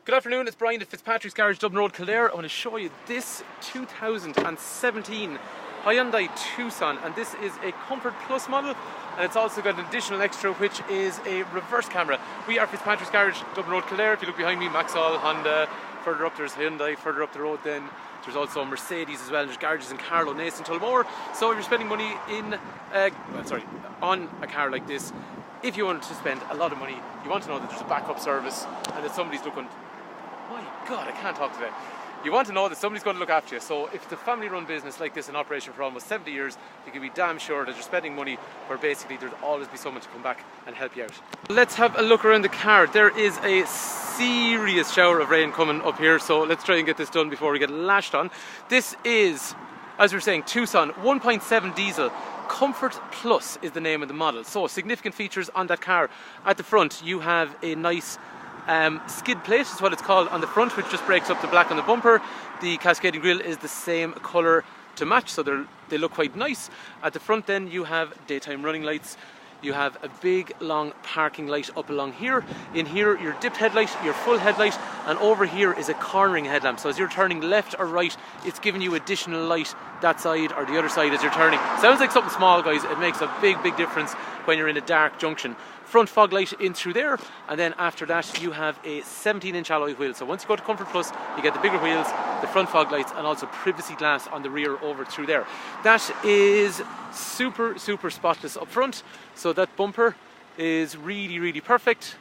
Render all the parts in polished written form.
Good afternoon, it's Brian at Fitzpatrick's Garage, Dublin Road, Kildare. I want to show you this 2017 Hyundai Tucson, and this is a Comfort Plus model, and it's also got an additional extra, which is a reverse camera. We are Fitzpatrick's Garage, Dublin Road, Kildare. If you look behind me, Maxall, Honda, further up there's Hyundai, further up the road then there's also Mercedes as well, and there's garages in Carlow, Naas and Tullamore. So if you're spending money on a car like this, if you want to spend a lot of money, you want to know that there's a backup service and that somebody's looking. My God, I can't talk today. You want to know that somebody's going to look after you. So if it's a family-run business like this in operation for almost 70 years, you can be damn sure that you're spending money where basically there'll always be someone to come back and help you out. Let's have a look around the car. There is a serious shower of rain coming up here, so let's try and get this done before we get lashed on. This is, as we were saying, Tucson 1.7 diesel. Comfort Plus is the name of the model. So significant features on that car. At the front you have a nice skid plate is what it's called on the front, which just breaks up the black on the bumper. The cascading grille is the same colour to match, so they look quite nice. At the front then you have daytime running lights. You have a big long parking light up along here. In here your dipped headlight, your full headlight, and over here is a cornering headlamp. So as you're turning left or right, it's giving you additional light that side or the other side as you're turning. Sounds like something small, guys. It makes a big difference when you're in a dark junction. Front fog light in through there, and then after that you have a 17-inch alloy wheel. So once you go to Comfort Plus, you get the bigger wheels, the front fog lights, and also privacy glass on the rear over through there. That is super spotless up front, so that bumper is really perfect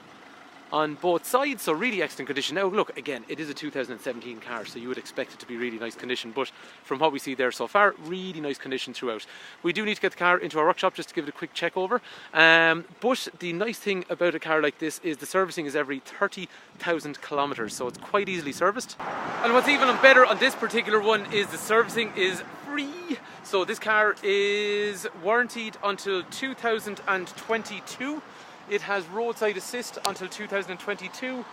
on both sides, so really excellent condition. Now look, again, it is a 2017 car, so you would expect it to be really nice condition, but from what we see there so far, really nice condition throughout. We do need to get the car into our workshop just to give it a quick check over, but the nice thing about a car like this is the servicing is every 30,000 kilometers, so it's quite easily serviced. And what's even better on this particular one is the servicing is free. So this car is warranted until 2022. It has roadside assist until 2022,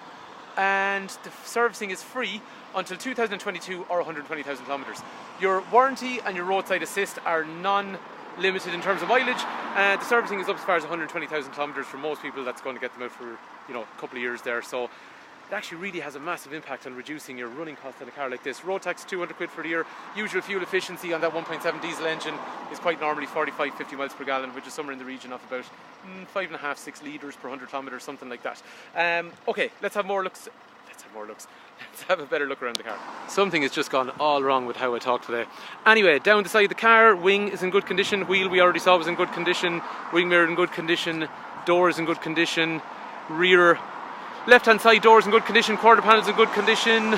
and the servicing is free until 2022 or 120,000 kilometers. Your warranty and your roadside assist are non-limited in terms of mileage. The servicing is up as far as 120,000 kilometers for most people. That's going to get them out for a couple of years there. So it actually really has a massive impact on reducing your running costs on a car like this. Road tax 200 quid for the year. Usual fuel efficiency on that 1.7 diesel engine is quite normally 45-50 miles per gallon, which is somewhere in the region of about 5.5-6 litres per 100 kilometres, something like that. Okay, let's have more looks. Let's have a better look around the car. Something has just gone all wrong with how I talk today. Anyway, down the side of the car, wing is in good condition. Wheel we already saw was in good condition. Wing mirror in good condition. Doors in good condition. Rear left-hand side doors in good condition, quarter panels in good condition.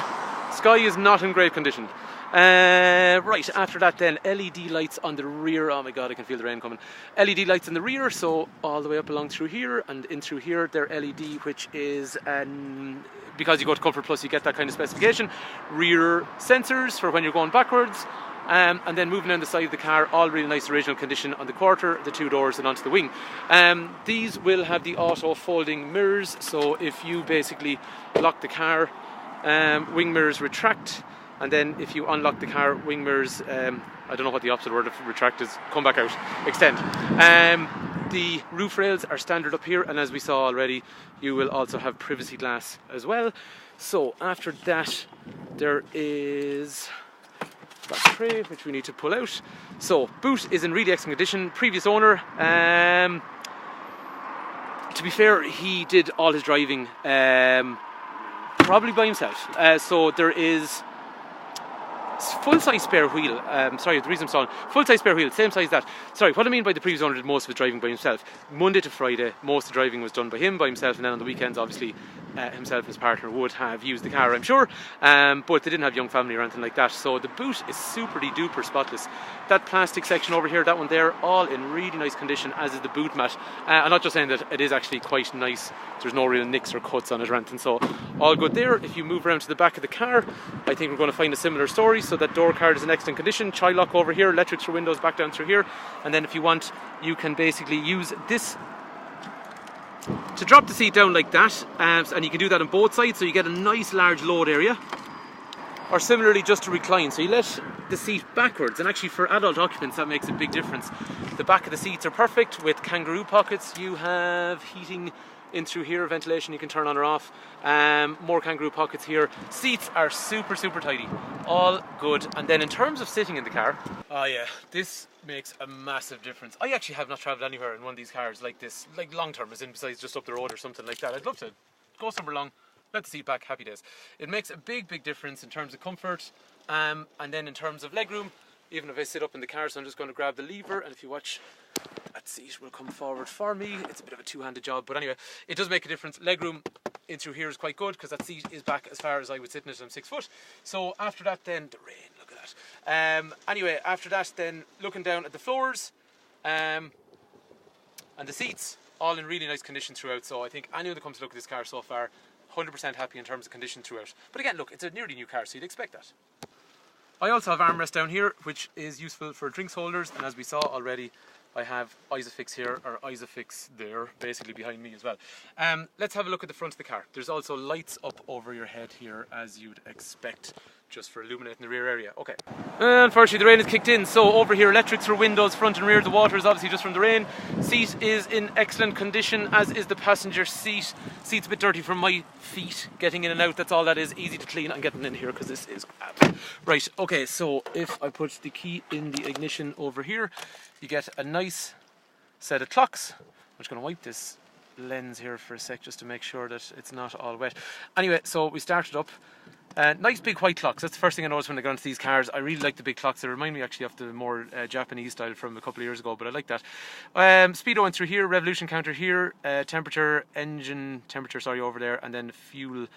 Sky is not in great condition. Right, after that then, LED lights on the rear. Oh my God, I can feel the rain coming. LED lights in the rear, so all the way up along through here and in through here, they're LED, which is, because you go to Comfort Plus, you get that kind of specification. Rear sensors for when you're going backwards. And then moving down the side of the car, all really nice original condition on the quarter, the two doors and onto the wing. These will have the auto folding mirrors, so if you basically lock the car, wing mirrors retract, and then if you unlock the car, wing mirrors, I don't know what the opposite word of retract is, come back out, extend. The roof rails are standard up here, and as we saw already, you will also have privacy glass as well. So after that, there is that tray which we need to pull out. So boot is in really excellent condition. Previous owner, to be fair, he did all his driving probably by himself. So there is full-size spare wheel. Sorry, the reason I'm stalling. Full-size spare wheel, same size that. Sorry, what I mean by the previous owner did most of his driving by himself. Monday to Friday, most of the driving was done by himself, and then on the weekends, obviously, himself and his partner would have used the car, I'm sure. But they didn't have young family or anything like that. So the boot is super-duper spotless. That plastic section over here, that one there, all in really nice condition, as is the boot mat. I'm not just saying that it is actually quite nice. There's no real nicks or cuts on it or anything, so all good there. If you move around to the back of the car, I think we're going to find a similar story. So that door card is in excellent condition. Child lock over here, electric through windows, back down through here. And then if you want, you can basically use this to drop the seat down like that, and you can do that on both sides, so you get a nice large load area. Or similarly, just to recline, so you let the seat backwards, and actually for adult occupants that makes a big difference. The back of the seats are perfect with kangaroo pockets. You have heating in through here, ventilation you can turn on or off. More kangaroo pockets here. Seats are super tidy, all good. And then in terms of sitting in the car, oh yeah, this makes a massive difference. I actually have not travelled anywhere in one of these cars like this, like long term, as in besides just up the road or something like that. I'd love to go somewhere long, let the seat back, happy days. It makes a big difference in terms of comfort, and then in terms of legroom. Even if I sit up in the car, so I'm just going to grab the lever, and if you watch, that seat will come forward for me. It's a bit of a two-handed job, but anyway, it does make a difference. Legroom in through here is quite good because that seat is back as far as I would sit in it. I'm 6 foot. So after that, then the rain. Look at that. Anyway, after that, then looking down at the floors, and the seats, all in really nice condition throughout. So I think anyone that comes to look at this car so far, 100% happy in terms of condition throughout. But again, look, it's a nearly new car, so you'd expect that. I also have armrest down here, which is useful for drinks holders, and as we saw already, I have Isofix here, or Isofix there, basically behind me as well. Let's have a look at the front of the car. There's also lights up over your head here, as you'd expect, just for illuminating the rear area. Okay. Unfortunately, the rain has kicked in, so over here, electrics for windows, front and rear. The water is obviously just from the rain. Seat is in excellent condition, as is the passenger seat. Seat's a bit dirty from my feet, getting in and out. That's all that is. Easy to clean. I'm getting in here because this is crap. Right, okay, so if I put the key in the ignition over here, you get a nice set of clocks. I'm just going to wipe this lens here for a sec just to make sure that it's not all wet. Anyway, so we started up. Nice big white clocks. That's the first thing I noticed when I got into these cars. I really like the big clocks. They remind me actually of the more Japanese style from a couple of years ago, but I like that. Speedo went through here, revolution counter here, temperature, engine temperature, sorry, over there, and then fuel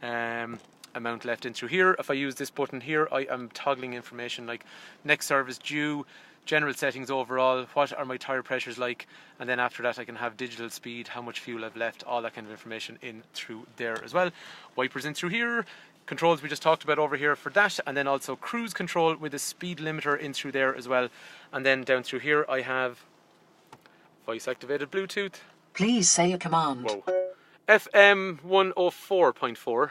amount left in through here. If I use this button here, I am toggling information like next service due, general settings overall, what are my tyre pressures like, and then after that I can have digital speed, how much fuel I've left, all that kind of information in through there as well. Wipers in through here, controls we just talked about over here for that, and then also cruise control with a speed limiter in through there as well. And then down through here I have voice activated Bluetooth. Please say a command. Whoa. FM 104.4.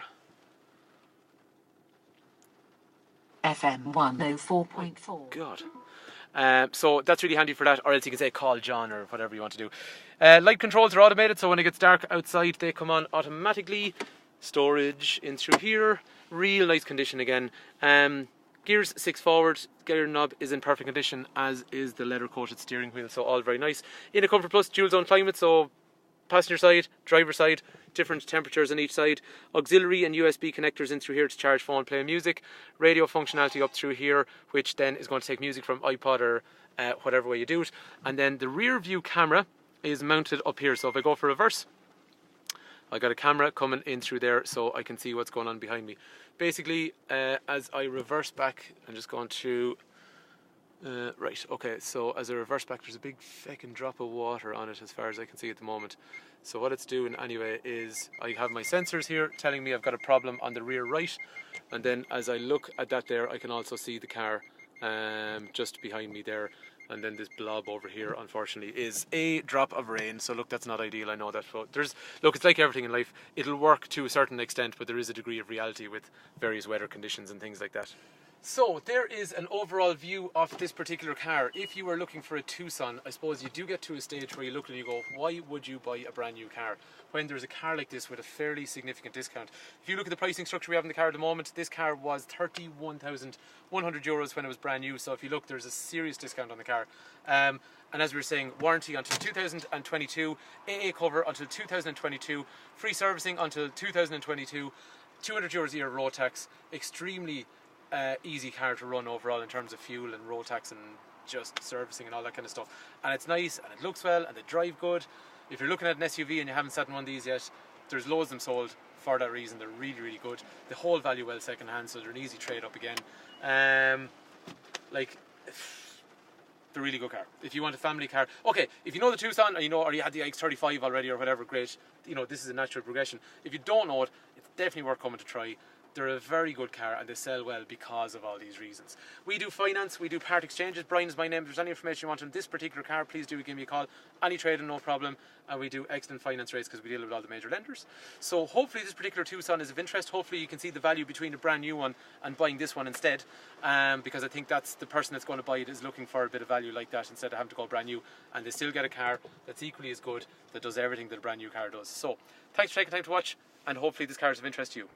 FM 104.4. God. So that's really handy for that, or else you can say call John or whatever you want to do. Light controls are automated, so when it gets dark outside they come on automatically. Storage in through here, real nice condition again. Gears 6 forward, gear knob is in perfect condition, as is the leather coated steering wheel, so all very nice. In a Comfort Plus dual zone climate, so passenger side, driver side, different temperatures on each side. Auxiliary and USB connectors in through here to charge phone, play music. Radio functionality up through here, which then is going to take music from iPod or whatever way you do it. And then the rear view camera is mounted up here, so if I go for reverse, I got a camera coming in through there so I can see what's going on behind me. Basically, as I reverse back, I'm just going to right, okay, so as I reverse back, there's a big fucking drop of water on it as far as I can see at the moment. So what it's doing anyway is I have my sensors here telling me I've got a problem on the rear right, and then as I look at that there, I can also see the car just behind me there. And then this blob over here, unfortunately, is a drop of rain. So look, that's not ideal, I know that. But look, it's like everything in life. It'll work to a certain extent, but there is a degree of reality with various weather conditions and things like that. So there is an overall view of this particular car. If you are looking for a Tucson, I suppose you do get to a stage where you look and you go, why would you buy a brand new car when there's a car like this with a fairly significant discount? If you look at the pricing structure we have in the car at the moment, this car was €31,100 when it was brand new. So if you look, there's a serious discount on the car. And as we were saying, warranty until 2022, AA cover until 2022, free servicing until 2022, €200 a year road tax, extremely easy car to run overall in terms of fuel and road tax and just servicing and all that kind of stuff. And it's nice and it looks well and they drive good. If you're looking at an SUV and you haven't sat in one of these yet, there's loads of them sold for that reason. They're really good. The whole value well second hand, so they're an easy trade up again. Like, they're a really good car. If you want a family car, okay, if you know the Tucson or or you had the X35 already or whatever, great. You know, this is a natural progression. If you don't know it, it's definitely worth coming to try. they're a very good car and they sell well because of all these reasons. We do finance, we do part exchanges. Brian is my name. If there's any information you want on this particular car, please do give me a call. Any trading, no problem. And we do excellent finance rates because we deal with all the major lenders. So hopefully this particular Tucson is of interest. Hopefully you can see the value between a brand new one and buying this one instead, because I think that's the person that's going to buy it is looking for a bit of value like that instead of having to go brand new, and they still get a car that's equally as good, that does everything that a brand new car does. So thanks for taking time to watch, and hopefully this car is of interest to you.